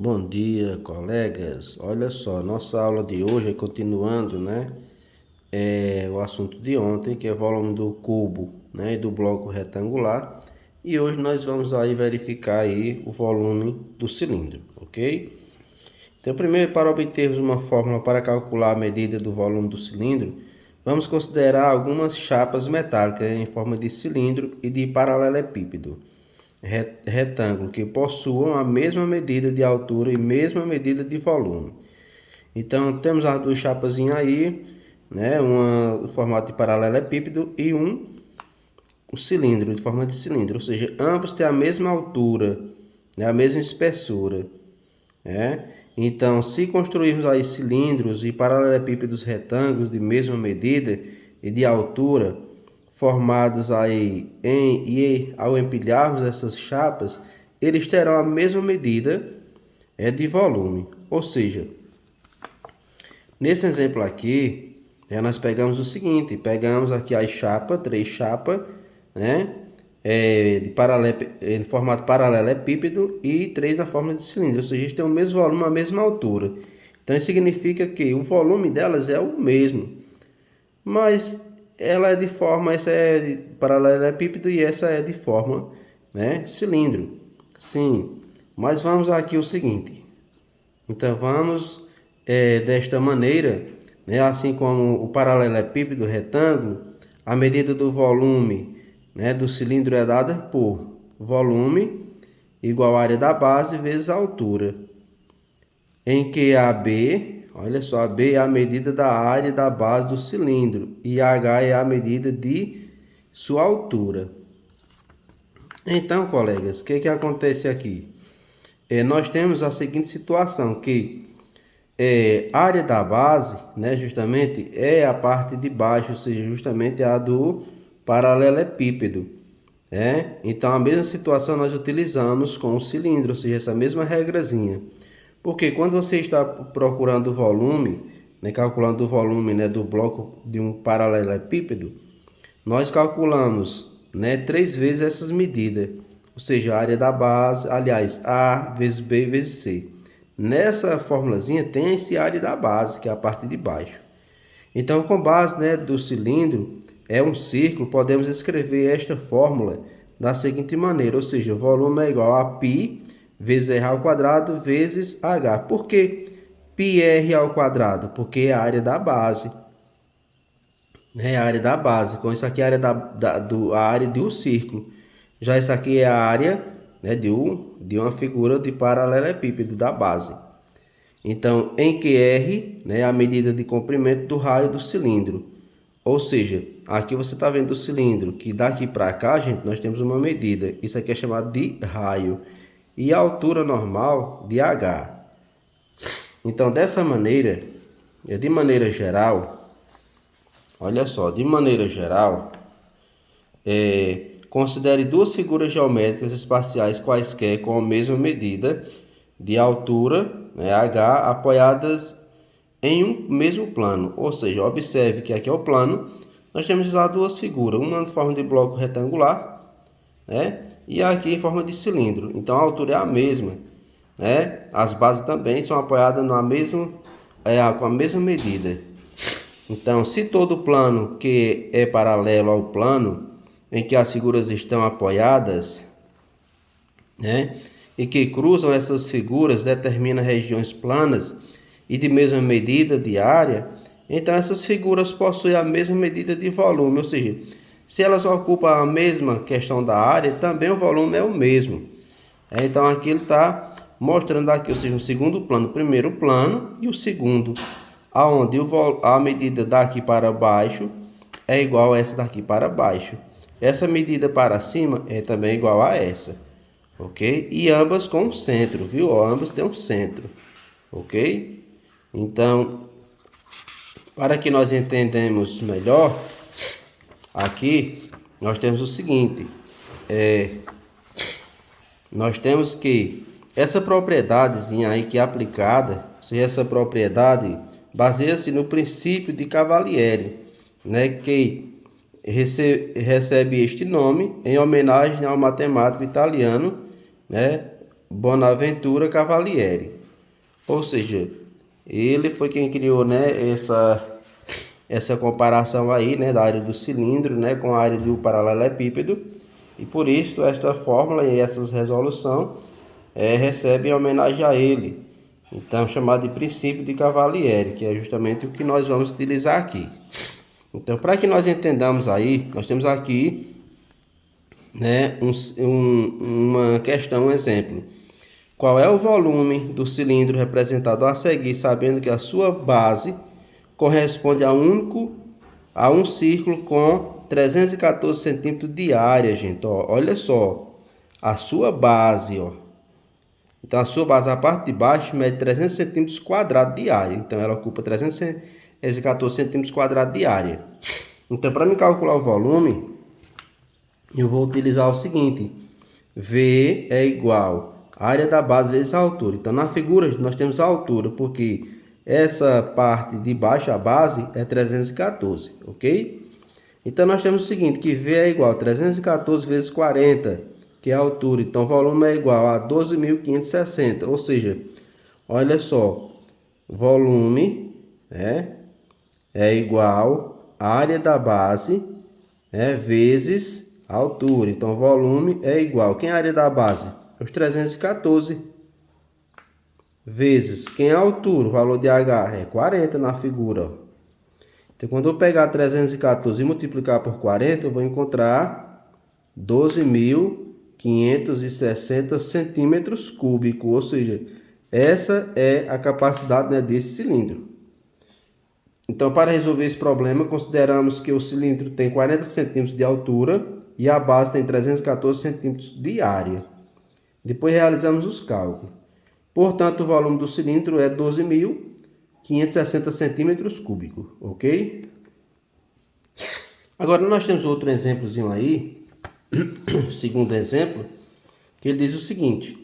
Bom dia, colegas. Olha só, nossa aula de hoje é continuando, o assunto de ontem, que é volume do cubo, e do bloco retangular. E hoje nós vamos aí verificar aí o volume do cilindro, ok? Então, primeiro, para obtermos uma fórmula para calcular a medida do volume do cilindro, vamos considerar algumas chapas metálicas em forma de cilindro e de paralelepípedo retângulo que possuam a mesma medida de altura e mesma medida de volume. Então temos as duas chapazinhas aí, uma em formato de paralelepípedo e um cilindro, de forma de cilindro, ou seja, ambos têm a mesma altura, a mesma espessura, Então, se construirmos aí cilindros e paralelepípedos retângulos de mesma medida e de altura, formados aí e ao empilharmos essas chapas, eles terão a mesma medida de volume. Ou seja, nesse exemplo aqui, nós pegamos o seguinte, pegamos aqui as chapas, três chapas, em formato paralelepípedo e três na forma de cilindro, ou seja, eles têm o mesmo volume, a mesma altura. Então isso significa que o volume delas é o mesmo, mas ela é de forma, essa é de paralelepípedo e essa é de forma, cilindro. Sim, mas vamos aqui o seguinte. Então vamos desta maneira, assim como o paralelepípedo retângulo, a medida do volume, do cilindro é dada por volume igual à área da base vezes a altura, em que AB, olha só, AB é a medida da área da base do cilindro e H é a medida de sua altura. Então, colegas, o que acontece aqui? Nós temos a seguinte situação, que a área da base, justamente, é a parte de baixo, ou seja, justamente a do paralelepípedo. Então, a mesma situação nós utilizamos com o cilindro, ou seja, essa mesma regrazinha. Porque quando você está procurando o volume, calculando o volume do bloco de um paralelepípedo, nós calculamos três vezes essas medidas, ou seja, a área da base, aliás, A vezes B vezes C. Nessa formulazinha tem esse área da base, que é a parte de baixo. Então, com base do cilindro, é um círculo, podemos escrever esta fórmula da seguinte maneira, ou seja, o volume é igual a π vezes r ao quadrado vezes h. Por que πr ao quadrado? Porque é a área da base. A área da base. Com isso aqui é a área, a área de um círculo. Já isso aqui é a área de uma figura de paralelepípedo da base. Então, em que R é a medida de comprimento do raio do cilindro. Ou seja, aqui você está vendo o cilindro, que daqui para cá, gente, nós temos uma medida. Isso aqui é chamado de raio. E a altura normal de H. Então, dessa maneira, de maneira geral, olha só, de maneira geral, considere duas figuras geométricas espaciais quaisquer com a mesma medida de altura, H, apoiadas em um mesmo plano. Ou seja, observe que aqui é o plano, nós temos usado duas figuras, uma em forma de bloco retangular, e aqui em forma de cilindro. Então a altura é a mesma, As bases também são apoiadas com a mesma medida. Então, se todo plano que é paralelo ao plano em que as figuras estão apoiadas, e que cruzam essas figuras determina regiões planas e de mesma medida de área, então essas figuras possuem a mesma medida de volume, ou seja, se elas ocupam a mesma questão da área, também o volume é o mesmo. Então aqui ele está mostrando aqui, ou seja, o segundo plano, o primeiro plano e o segundo, aonde a medida daqui para baixo é igual a essa daqui para baixo. Essa medida para cima é também igual a essa, ok? E ambas com centro, viu? Ambas têm um centro, ok? Então, para que nós entendamos melhor, aqui nós temos o seguinte, nós temos que essa propriedadezinha aí que é aplicada, se essa propriedade baseia-se no princípio de Cavalieri, que recebe este nome em homenagem ao matemático italiano, Bonaventura Cavalieri. Ou seja, ele foi quem criou, né, essa comparação aí, né, da área do cilindro, né, com a área do paralelepípedo. E por isso esta fórmula e essas resoluções recebem homenagem a ele. Então, chamado de princípio de Cavalieri, que é justamente o que nós vamos utilizar aqui. Então, para que nós entendamos aí, nós temos aqui, né, uma questão, um exemplo. Qual é o volume do cilindro representado a seguir, sabendo que a sua base corresponde a um círculo com 314 centímetros de área, gente. Ó, olha só, a sua base, ó. Então, a sua base, a parte de baixo, mede 300 centímetros quadrados de área. Então, ela ocupa 314 centímetros quadrados de área. Então, para me calcular o volume, eu vou utilizar o seguinte. V é igual a área da base vezes a altura. Então, na figura, nós temos a altura, porque essa parte de baixo, a base, é 314, ok? Então, nós temos o seguinte, que V é igual a 314 vezes 40, que é a altura. Então, o volume é igual a 12.560, ou seja, olha só, volume é igual a área da base vezes a altura. Então, volume é igual. Quem é a área da base? Os 314 vezes. Quem é a altura? O valor de H é 40 na figura. Ó. Então, quando eu pegar 314 e multiplicar por 40, eu vou encontrar 12.560 centímetros cúbicos. Ou seja, essa é a capacidade, né, desse cilindro. Então, para resolver esse problema, consideramos que o cilindro tem 40 centímetros de altura e a base tem 314 centímetros de área. Depois realizamos os cálculos. Portanto, o volume do cilindro é 12.560 centímetros cúbicos, ok? Agora, nós temos outro exemplozinho aí, segundo exemplo, que ele diz o seguinte.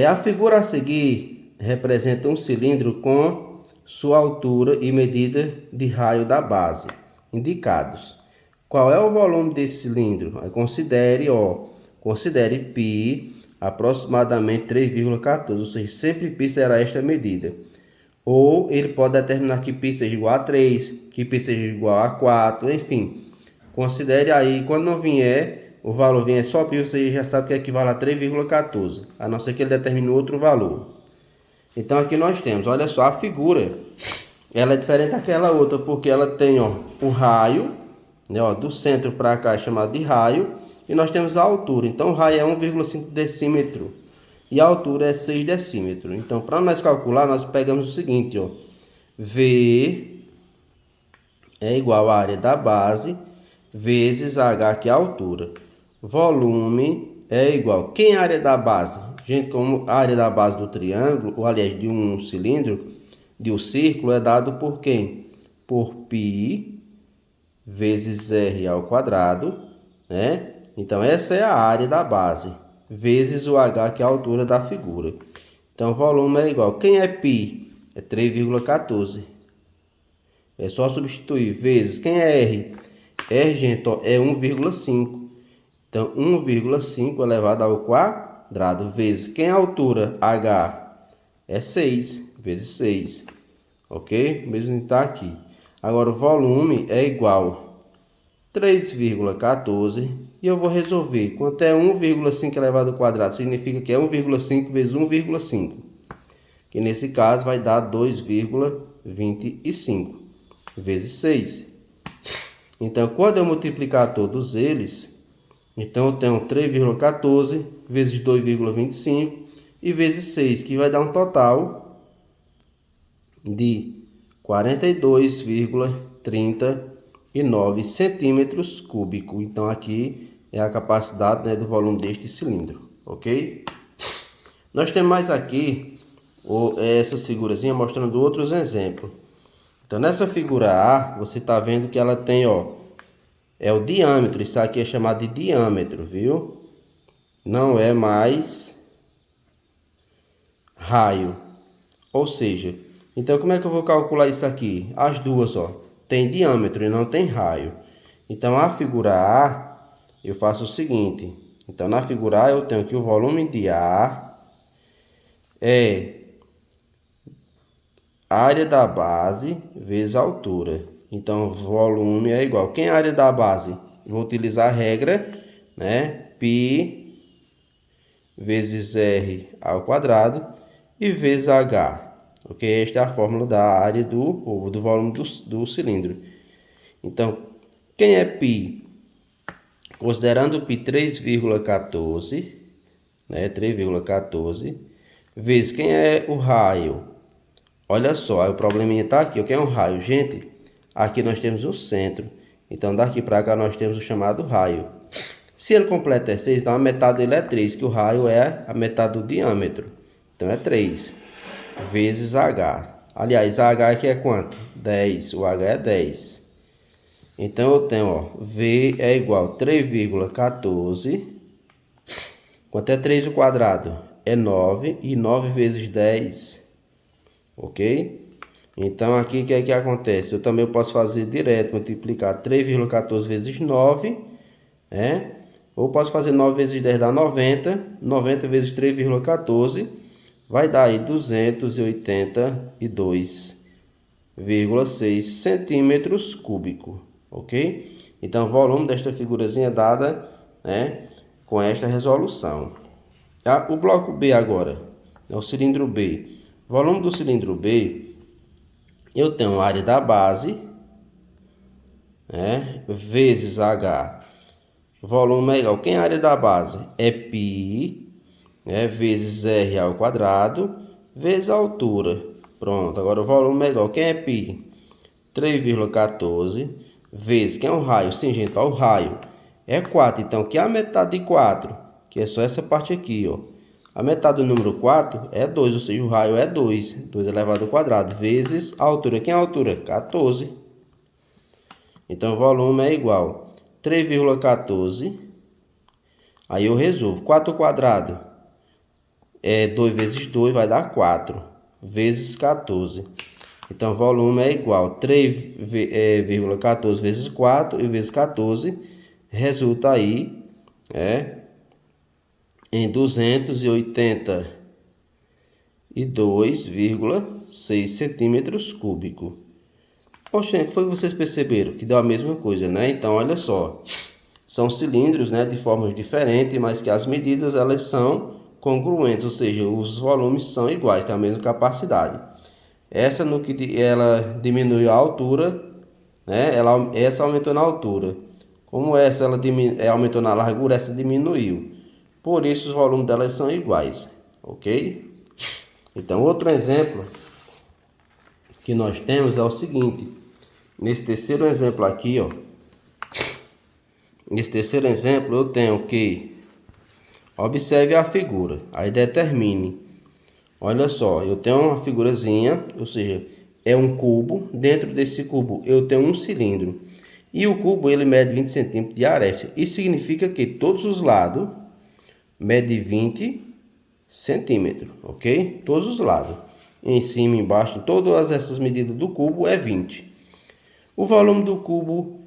A figura a seguir representa um cilindro com sua altura e medida de raio da base, indicados. Qual é o volume desse cilindro? Considere π aproximadamente 3,14, ou seja, sempre π será esta medida. Ou ele pode determinar que π seja igual a 3, que π seja igual a 4, enfim. Considere aí, quando não vier, o valor vier só π, você já sabe que equivale a 3,14, a não ser que ele determine outro valor. Então aqui nós temos, olha só, a figura, ela é diferente daquela outra, porque ela tem, ó, o raio, né, ó, do centro para cá é chamado de raio, e nós temos a altura. Então o raio é 1,5 decímetro e a altura é 6 decímetros. Então, para nós calcular, nós pegamos o seguinte, ó, V é igual à área da base vezes H, que é a altura. Volume é igual. Quem é a área da base? Gente, como a área da base do triângulo, ou aliás, de um cilindro, de um círculo, é dado por quem? Por π vezes R ao quadrado, né? Então, essa é a área da base, vezes o H, que é a altura da figura. Então, o volume é igual. Quem é π? É 3,14. É só substituir. Vezes. Quem é R? R, gente, ó, é 1,5. Então, 1,5 elevado ao quadrado. Vezes. Quem é a altura? H. É 6. Vezes 6. Ok? Mesmo está aqui. Agora, o volume é igual 3,14 e eu vou resolver. Quanto é 1,5 elevado ao quadrado? Significa que é 1,5 vezes 1,5. Que nesse caso vai dar 2,25 vezes 6. Então, quando eu multiplicar todos eles, então eu tenho 3,14 vezes 2,25 e vezes 6, que vai dar um total de 42,39 centímetros cúbicos. Então, aqui é a capacidade, né, do volume deste cilindro, ok? Nós temos mais aqui essa figurazinha mostrando outros exemplos. Então, nessa figura A, você está vendo que ela tem, ó, é o diâmetro. Isso aqui é chamado de diâmetro, viu? Não é mais raio. Ou seja, então como é que eu vou calcular isso aqui? As duas, ó, tem diâmetro e não tem raio. Então, a figura A, eu faço o seguinte. Então, na figura A, eu tenho que o volume de A é a área da base vezes a altura. Então, volume é igual. Quem é a área da base? Vou utilizar a regra, né? Π vezes R ao quadrado e vezes H. Ok? Esta é a fórmula da área do volume do cilindro. Então, quem é π? Considerando π 3,14, né? 3,14, vezes quem é o raio? Olha só, aí o probleminha está aqui. Quem é um raio? Gente, aqui nós temos o centro. Então, daqui para cá nós temos o chamado raio. Se ele completa é 6, então a metade dele é 3, que o raio é a metade do diâmetro. Então, é 3 vezes H. Aliás, H aqui é quanto? 10. O H é 10. Então, eu tenho, ó, V é igual a 3,14. Quanto é 3 ao quadrado? É 9. E 9 vezes 10. Ok? Então, aqui o que é que acontece? Eu também posso fazer direto, multiplicar 3,14 vezes 9, né? Ou posso fazer 9 vezes 10 dá 90. 90 vezes 3,14 vai dar aí 282,6 centímetros cúbicos. Ok? Então, o volume desta figurazinha é dada, né, com esta resolução. Tá? O bloco B agora, é o cilindro B. Volume do cilindro B, eu tenho a área da base, né, vezes H. Volume é igual. Quem é a área da base? É π, né, vezes R ao quadrado, vezes a altura. Pronto, agora o volume é igual. Quem é π? 3,14, vezes, quem é o raio? Sim, gente, ó, o raio é 4. Então, que é a metade de 4? Que é só essa parte aqui, ó. A metade do número 4 é 2, ou seja, o raio é 2. 2 elevado ao quadrado, vezes a altura. Quem é a altura? 14. Então, o volume é igual a 3,14. Aí eu resolvo. 4 ao quadrado é 2 vezes 2, vai dar 4. Vezes 14. Então, o volume é igual a 3,14 vezes 4 e vezes 14. Resulta aí, em 282,6 centímetros cúbicos. Poxa, o que foi que vocês perceberam? Que deu a mesma coisa, né? Então, olha só. São cilindros, né, de formas diferentes, mas que as medidas elas são congruentes, ou seja, os volumes são iguais, têm a mesma capacidade. Essa no que ela diminuiu a altura, né? Essa aumentou na altura. Como essa ela aumentou na largura, essa diminuiu. Por isso os volumes delas são iguais, ok? Então, outro exemplo que nós temos é o seguinte. Nesse terceiro exemplo aqui, ó. Nesse terceiro exemplo, eu tenho que observe a figura, aí determine. Olha só, eu tenho uma figurazinha, ou seja, é um cubo. Dentro desse cubo eu tenho um cilindro. E o cubo ele mede 20 centímetros de aresta. Isso significa que todos os lados medem 20 centímetros, ok? Todos os lados. Em cima, embaixo, todas essas medidas do cubo é 20. O volume do cubo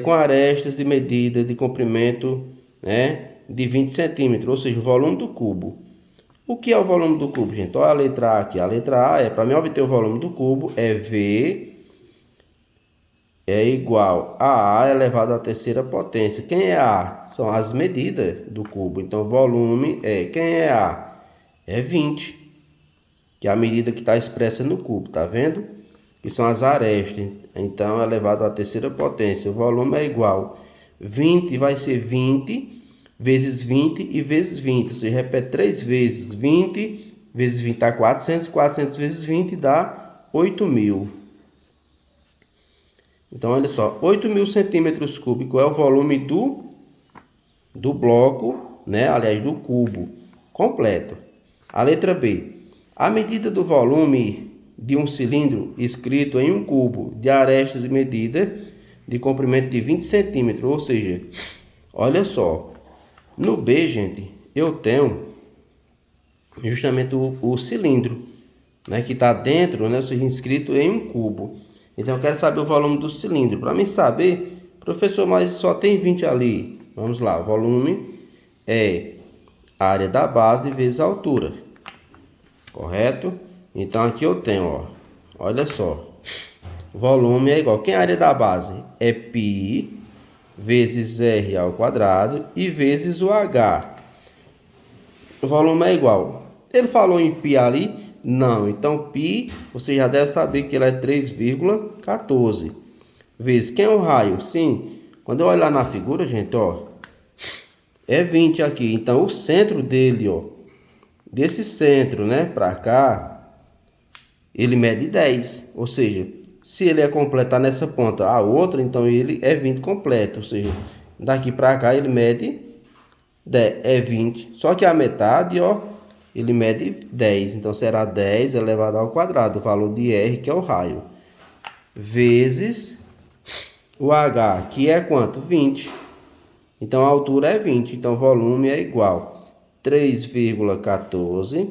com arestas de medida de comprimento, né, de 20 centímetros, ou seja, o volume do cubo. O que é o volume do cubo, gente? Olha a letra A aqui. A letra A é, para mim obter o volume do cubo, é V é igual a A elevado à terceira potência. Quem é A? São as medidas do cubo. Então, volume é, quem é A? É 20, que é a medida que está expressa no cubo, tá vendo? Que são as arestas. Então, elevado à terceira potência. O volume é igual 20, vai ser 20 vezes 20 e vezes 20. Você repete 3 vezes. 20 vezes 20 dá 400. 400 vezes 20 dá 8.000. Então, olha só. 8.000 centímetros cúbicos é o volume do bloco, né? Aliás, do cubo completo. A letra B. A medida do volume de um cilindro escrito em um cubo de arestas de medida de comprimento de 20 centímetros. Ou seja, olha só. No B, gente, eu tenho justamente o cilindro, né, que está dentro, né, ou seja, inscrito em um cubo. Então, eu quero saber o volume do cilindro. Para mim saber, professor, mas só tem 20 ali. Vamos lá, o volume é a área da base vezes a altura, correto? Então aqui eu tenho, ó, olha só, volume é igual, quem é a área da base? É π vezes r ao quadrado e vezes o h. O volume é igual. Ele falou em π ali? Não. Então, π, você já deve saber que ele é 3,14. Vezes, quem é o raio? Sim. Quando eu olhar na figura, gente, ó, é 20 aqui. Então, o centro dele, ó, desse centro, né, pra cá, ele mede 10. Ou seja, se ele é completar nessa ponta a outra, então ele é 20 completo. Ou seja, daqui pra cá ele mede 10, é 20. Só que a metade, ó, ele mede 10. Então, será 10 elevado ao quadrado, o valor de R, que é o raio, vezes o H, que é quanto? 20. Então, a altura é 20. Então, o volume é igual a 3,14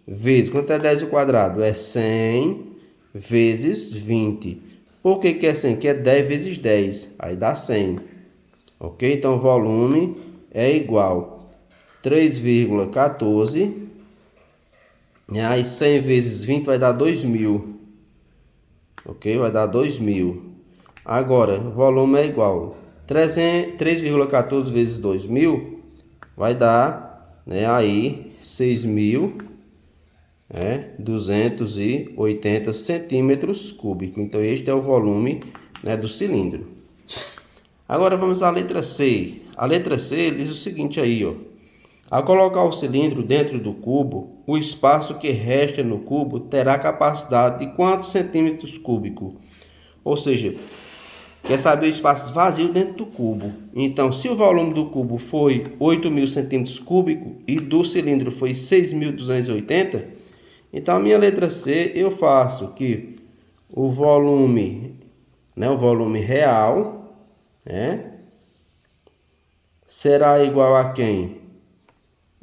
vezes, quanto é 10 ao quadrado? É 100 vezes 20. Por que que é 100? Que é 10 vezes 10. Aí dá 100. Ok? Então, o volume é igual a 3,14. E aí 100 vezes 20 vai dar 2.000. Ok? Vai dar 2.000. Agora, o volume é igual a 3,14 vezes 2.000 vai dar, né, aí 6.280 centímetros cúbicos. Então, este é o volume, né, do cilindro. Agora, vamos à letra C. A letra C diz o seguinte aí, ó. Ao colocar o cilindro dentro do cubo, o espaço que resta no cubo terá capacidade de quantos centímetros cúbicos? Ou seja, quer saber o espaço vazio dentro do cubo. Então, se o volume do cubo foi 8.000 centímetros cúbicos e do cilindro foi 6.280, então a minha letra C eu faço que o volume, né, o volume real, né, será igual a quem?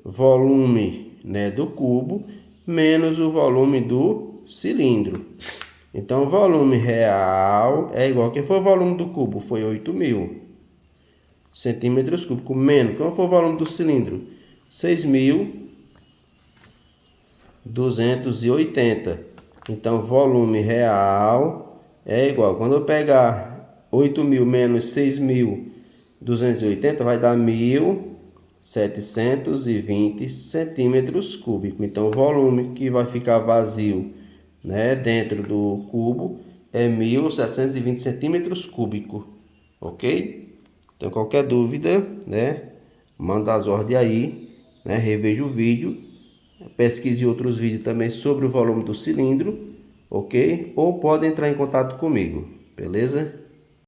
Volume, né, do cubo menos o volume do cilindro. Então, o volume real é igual. Quem foi o volume do cubo? Foi 8.000 centímetros cúbicos menos. Qual foi o volume do cilindro? 6.280. Então, volume real é igual. Quando eu pegar 8.000 menos 6.280, vai dar 1.720 centímetros cúbicos. Então, o volume que vai ficar vazio, né, dentro do cubo é 1.720 centímetros cúbicos. Ok? Então, qualquer dúvida, né, manda as ordens aí, né, reveja o vídeo, pesquise outros vídeos também sobre o volume do cilindro, ok? Ou pode entrar em contato comigo, beleza?